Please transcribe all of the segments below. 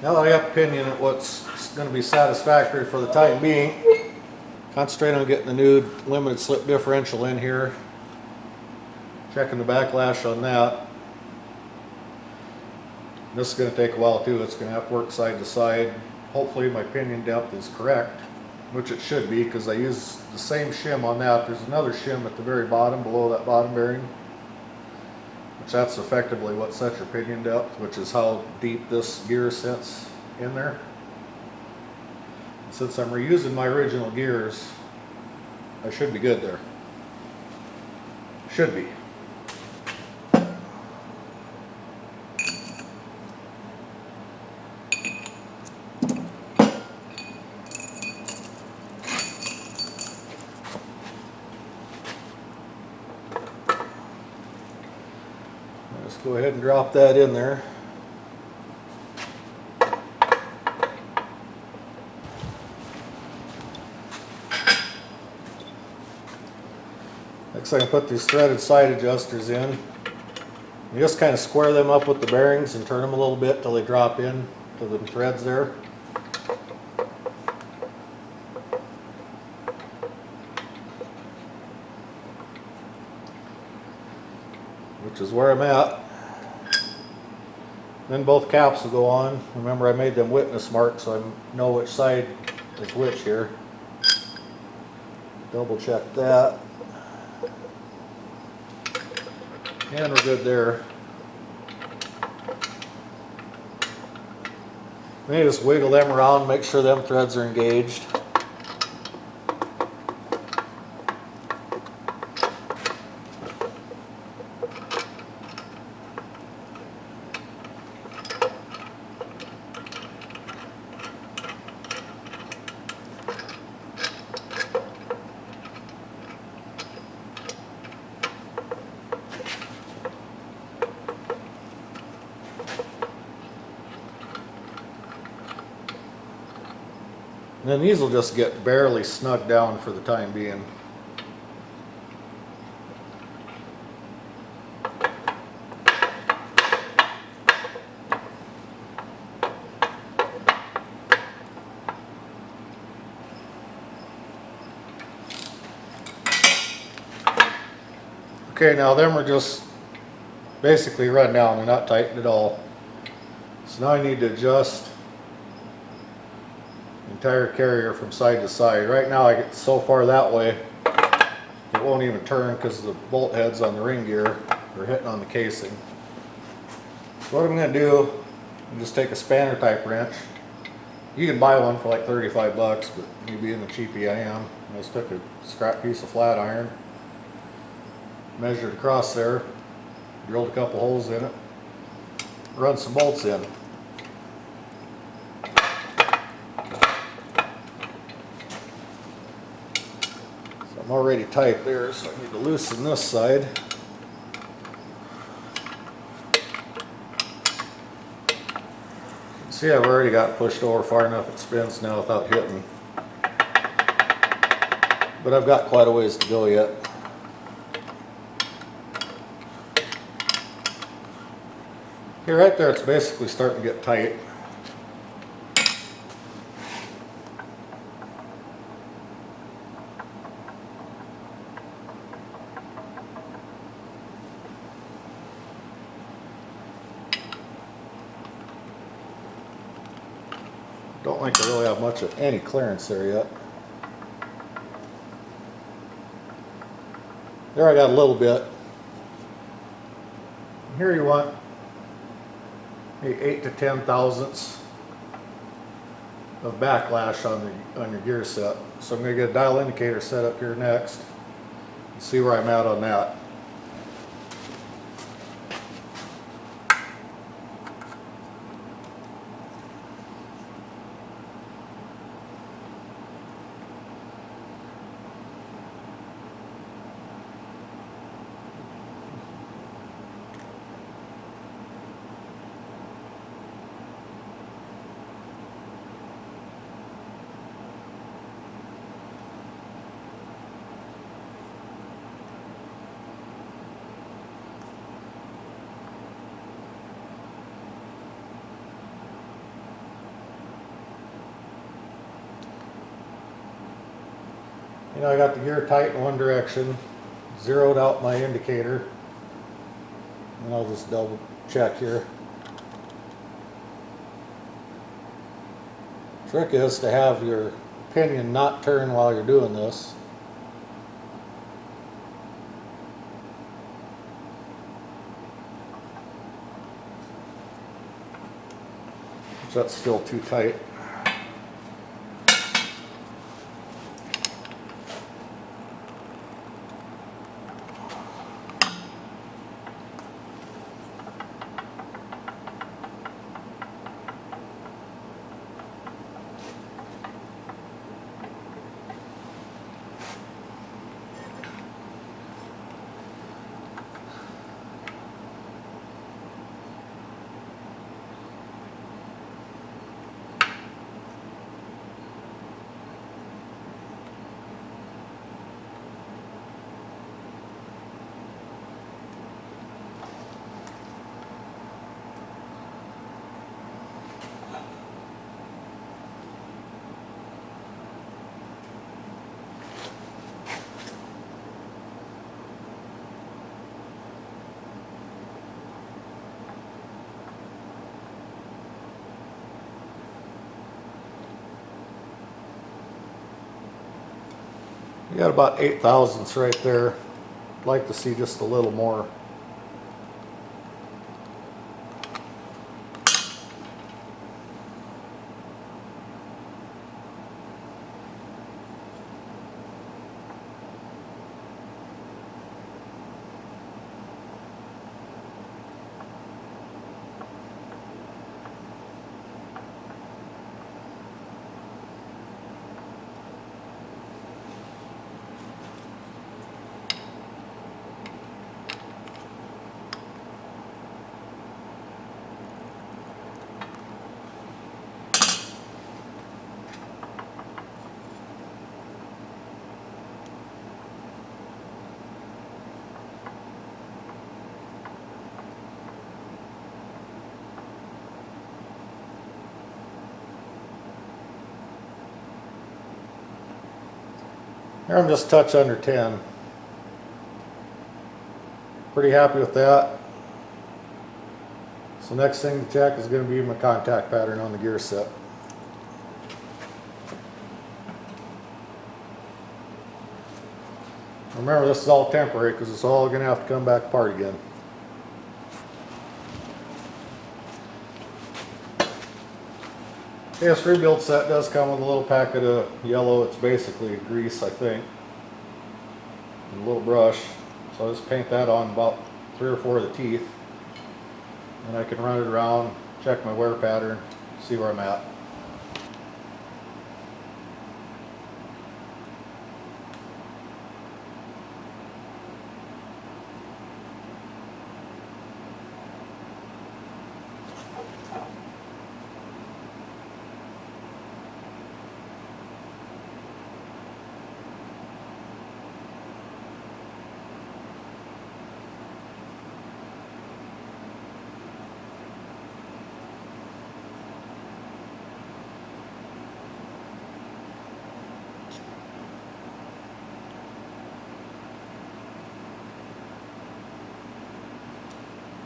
Now that I have opinion at what's going to be satisfactory for the time being, concentrate on getting the new limited slip differential in here. Checking the backlash on that. This is going to take a while too. It's going to have to work side to side. Hopefully my pinion depth is correct, which it should be because I use the same shim on that. There's another shim at the very bottom below that bottom bearing, which that's effectively what sets your pinion depth, which is how deep this gear sits in there. Since I'm reusing my original gears, I should be good there. Should be. Let's go ahead and drop that in there. Next I can put these threaded side adjusters in. You just kind of square them up with the bearings and turn them a little bit till they drop in to the threads there. Which is where I'm at. Then both caps will go on. Remember, I made them witness marks so I know which side is which here. Double check that. And we're good there. Then you just wiggle them around, make sure them threads are engaged. And then these will just get barely snugged down for the time being. Okay, now them are just basically run down, they're not tightened at all. So now I need to adjust entire carrier from side to side. Right now I get so far that way it won't even turn because the bolt heads on the ring gear are hitting on the casing. So what I'm going to do is just take a spanner type wrench. You can buy one for like 35 bucks, but me being the cheapie I am, I just took a scrap piece of flat iron, measured across there, drilled a couple holes in it, run some bolts in. I'm already tight there, so I need to loosen this side. See, I've already got pushed over far enough it spins now without hitting. But I've got quite a ways to go yet. Okay, right there it's basically starting to get tight. Don't think I really have much of any clearance there yet. There I got a little bit. Here you want maybe 8 to 10 thousandths of backlash on your gear set. So I'm going to get a dial indicator set up here next and see where I'm at on that. You know, I got the gear tight in one direction, zeroed out my indicator, and I'll just double check here. Trick is to have your pinion not turn while you're doing this. That's still too tight. You got about 8 thousandths right there. I'd like to see just a little more. Here I'm just a touch under 10. Pretty happy with that. So next thing to check is going to be my contact pattern on the gear set. Remember, this is all temporary because it's all going to have to come back apart again. Okay, this rebuild set does come with a little packet of yellow. It's basically grease, I think, and a little brush. So I'll just paint that on about 3 or 4 of the teeth, and I can run it around, check my wear pattern, see where I'm at.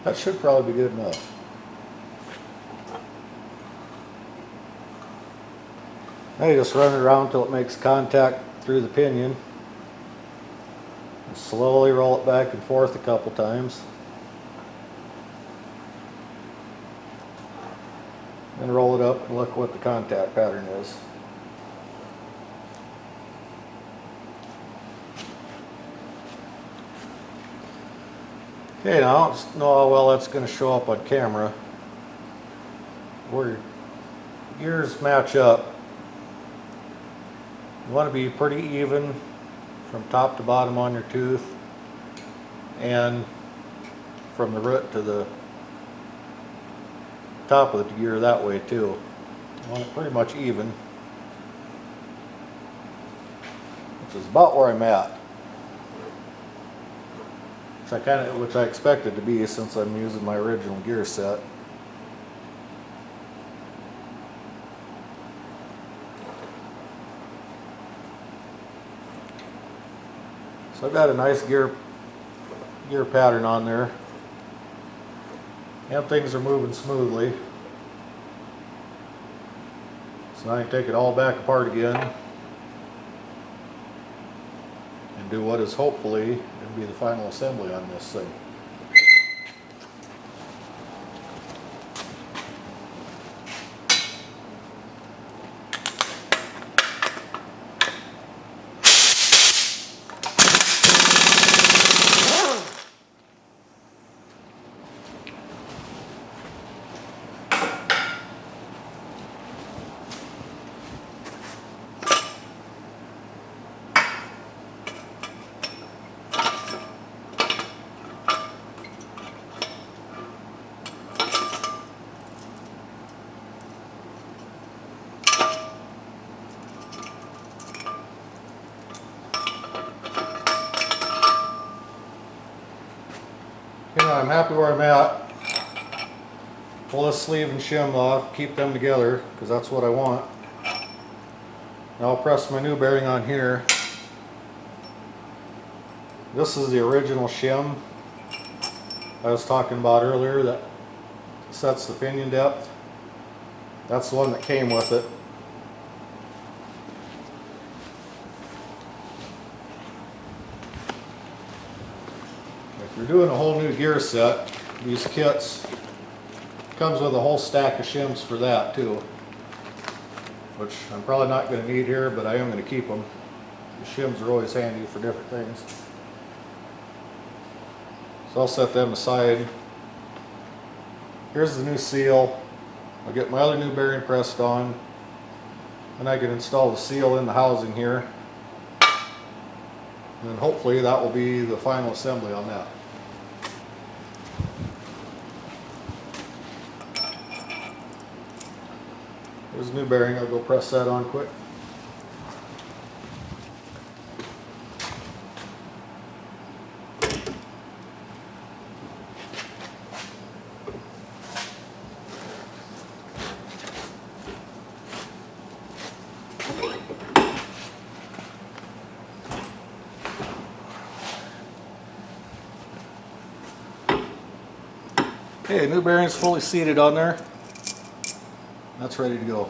That should probably be good enough. Now you just run it around until it makes contact through the pinion. And slowly roll it back and forth a couple times. Then roll it up and look what the contact pattern is. Okay, now I don't know how well that's going to show up on camera. Where your gears match up, you want to be pretty even from top to bottom on your tooth, and from the root to the top of the gear that way too. You want it pretty much even, which is about where I'm at. Which I expected to be since I'm using my original gear set. So I've got a nice gear pattern on there, and things are moving smoothly. So now I can take it all back apart again and do what is hopefully going to be the final assembly on this thing. Okay, now I'm happy where I'm at. Pull this sleeve and shim off, keep them together, because that's what I want. Now I'll press my new bearing on here. This is the original shim I was talking about earlier that sets the pinion depth. That's the one that came with it. If you're doing a whole new gear set, these kits comes with a whole stack of shims for that too, which I'm probably not going to need here, but I am going to keep them. The shims are always handy for different things. So I'll set them aside. Here's the new seal. I'll get my other new bearing pressed on, and I can install the seal in the housing here, and then hopefully that will be the final assembly on that. There's a new bearing. I'll go press that on quick. Okay, new bearing's fully seated on there. That's ready to go.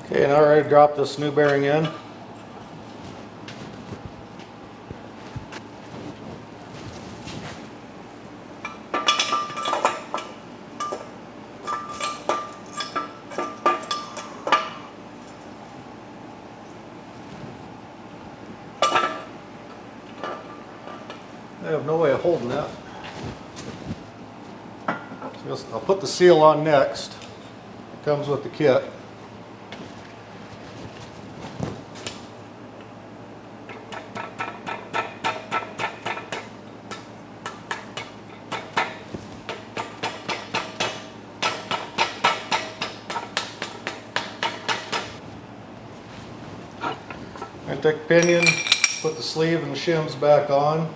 Okay, now ready to drop this new bearing in. I have no way of holding that. So I'll put the seal on next. It comes with the kit. I take the pinion, put the sleeve and the shims back on.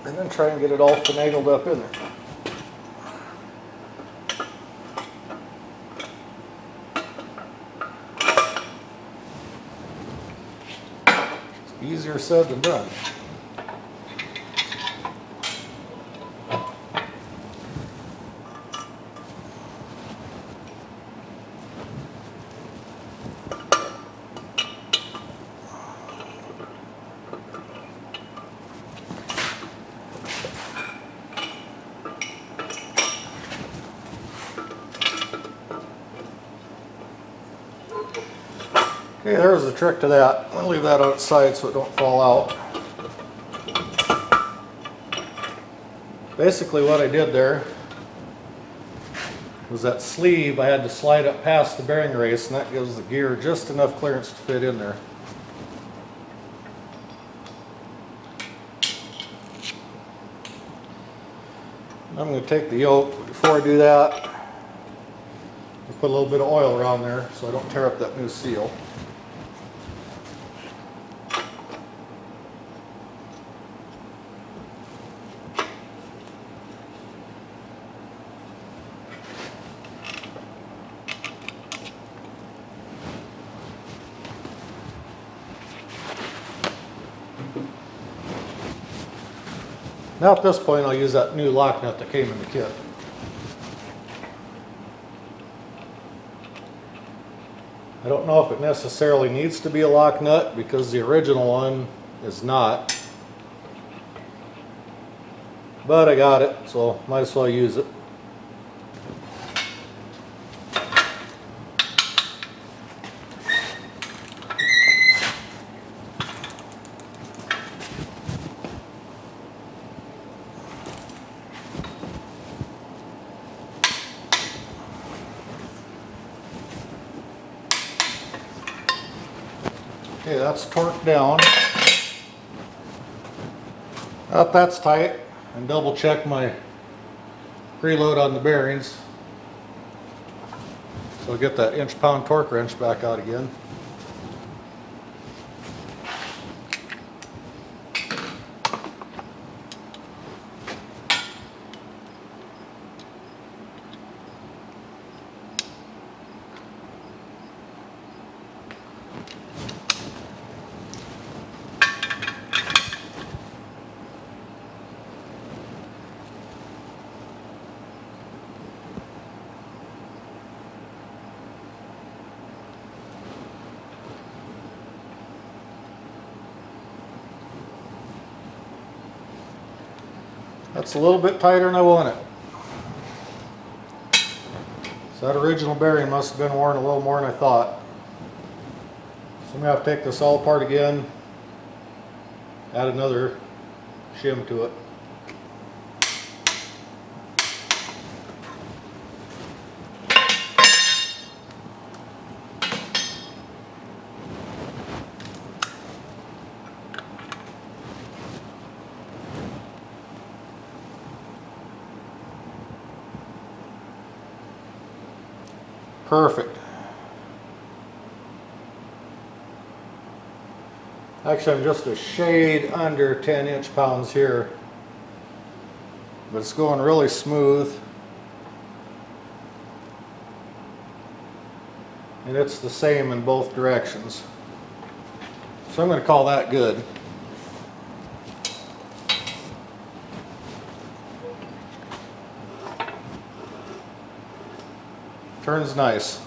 And then try and get it all finagled up in there. It's easier said than done. Okay, there's the trick to that. I'll leave that outside so it don't fall out. Basically what I did there was that sleeve I had to slide up past the bearing race, and that gives the gear just enough clearance to fit in there. I'm going to take the yoke, but before I do that, I'll put a little bit of oil around there so I don't tear up that new seal. Now at this point I'll use that new lock nut that came in the kit. I don't know if it necessarily needs to be a lock nut because the original one is not. But I got it, so might as well use it. Okay, that's torqued down. Now that's tight, and double check my preload on the bearings. So I'll get that inch-pound torque wrench back out again. That's a little bit tighter than I want it. So that original bearing must have been worn a little more than I thought. So I'm going to have to take this all apart again, add another shim to it. Perfect. Actually, I'm just a shade under 10 inch-pounds here, but it's going really smooth, and it's the same in both directions. So I'm going to call that good. Turns nice.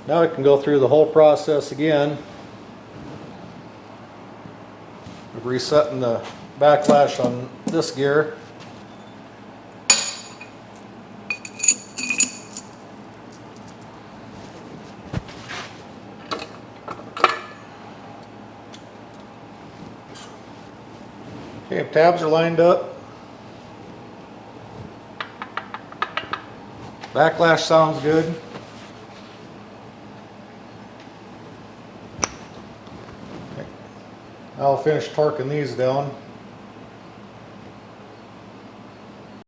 Now I can go through the whole process again of resetting the backlash on this gear. Okay, tabs are lined up. Backlash sounds good. Okay. I'll finish torquing these down.